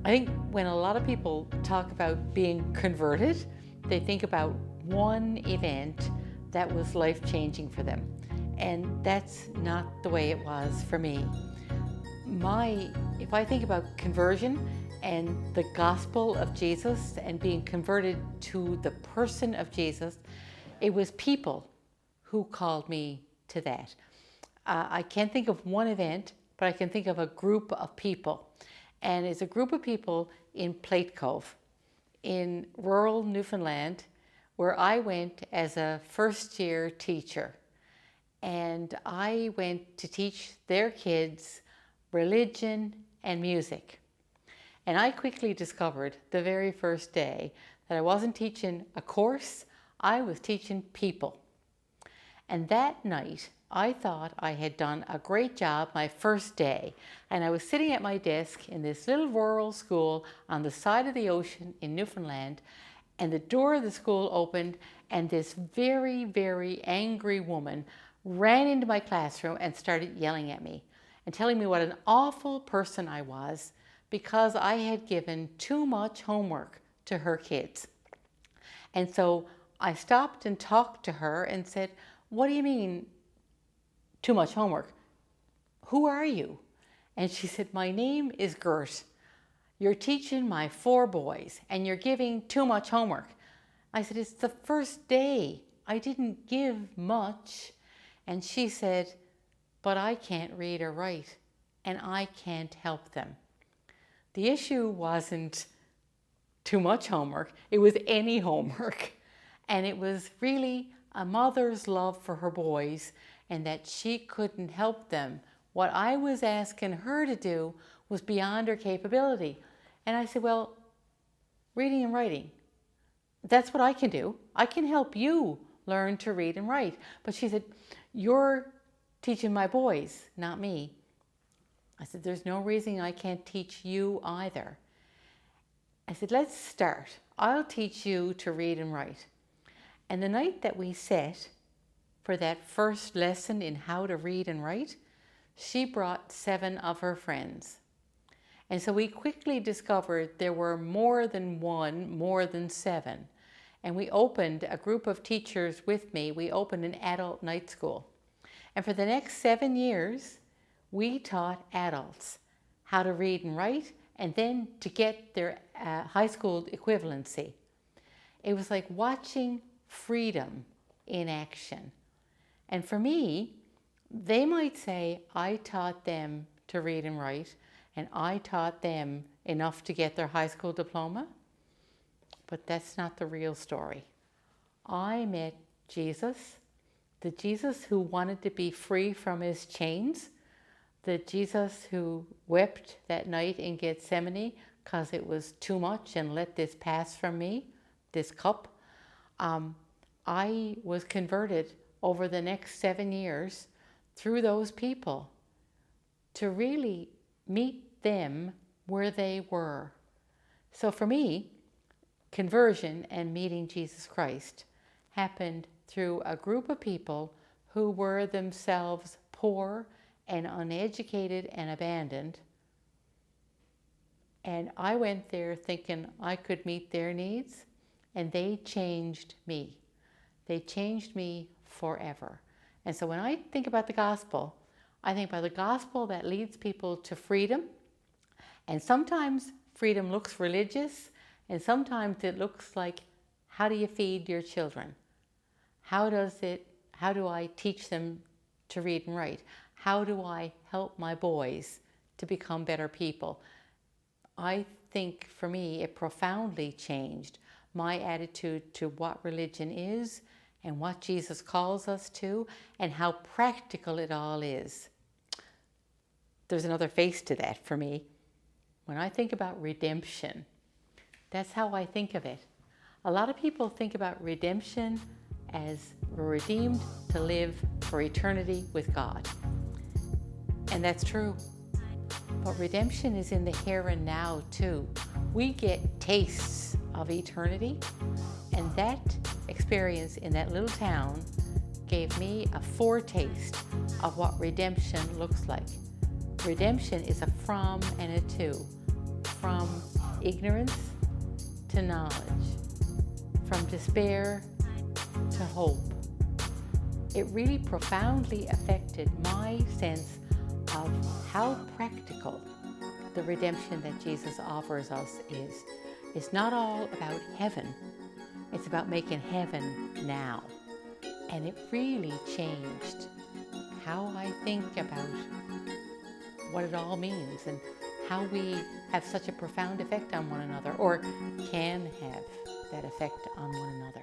I think when a lot of people talk about being converted, they think about one event that was life-changing for them. And that's not the way it was for me. If I think about conversion and the gospel of Jesus and being converted to the person of Jesus, it was people who called me to that. I can't think of one event, but I can think of a group of people. And it's a group of people in Plate Cove, in rural Newfoundland, where I went as a first-year teacher. And I went to teach their kids religion and music. And I quickly discovered the very first day that I wasn't teaching a course, I was teaching people. And that night, I thought I had done a great job my first day. And I was sitting at my desk in this little rural school on the side of the ocean in Newfoundland, and the door of the school opened, and this very, very angry woman ran into my classroom and started yelling at me and telling me what an awful person I was because I had given too much homework to her kids. And so I stopped and talked to her and said, "What do you mean, too much homework? Who are you?" And she said, "My name is Gert. You're teaching my 4 boys and you're giving too much homework." I said, "It's the first day. I didn't give much." And she said, "But I can't read or write and I can't help them." The issue wasn't too much homework, it was any homework. And it was really a mother's love for her boys and that she couldn't help them. What I was asking her to do was beyond her capability. And I said, "Well, reading and writing, that's what I can do. I can help you learn to read and write." But she said, "You're teaching my boys, not me." I said, "There's no reason I can't teach you either." I said, "Let's start. I'll teach you to read and write." And the night that we set for that first lesson in how to read and write, she brought 7 of her friends. And so we quickly discovered there were more than 1, more than 7. And we opened a group of teachers with me. We opened an adult night school. And for the next 7 years, we taught adults how to read and write and then to get their high school equivalency. It was like watching freedom in action. And for me, they might say I taught them to read and write and I taught them enough to get their high school diploma, but that's not the real story. I met Jesus, the Jesus who wanted to be free from his chains, the Jesus who wept that night in Gethsemane because it was too much and let this pass from me, this cup. I was converted over the next 7 years through those people to really meet them where they were. So for me, conversion and meeting Jesus Christ happened through a group of people who were themselves poor and uneducated and abandoned. And I went there thinking I could meet their needs, and they changed me. They changed me forever. And so when I think about the gospel, I think about the gospel that leads people to freedom. And sometimes freedom looks religious, and sometimes it looks like, how do you feed your children? How do I teach them to read and write? How do I help my boys to become better people? I think for me, it profoundly changed my attitude to what religion is and what Jesus calls us to and how practical it all is. There's another face to that for me. When I think about redemption, that's how I think of it. A lot of people think about redemption as we're redeemed to live for eternity with God. And that's true. But redemption is in the here and now too. We get tastes of eternity, and that experience in that little town gave me a foretaste of what redemption looks like. Redemption is a from and a to. From ignorance to knowledge, from despair to hope. It really profoundly affected my sense of how practical the redemption that Jesus offers us is. It's not all about heaven, it's about making heaven now. And it really changed how I think about what it all means and how we have such a profound effect on one another, or can have that effect on one another.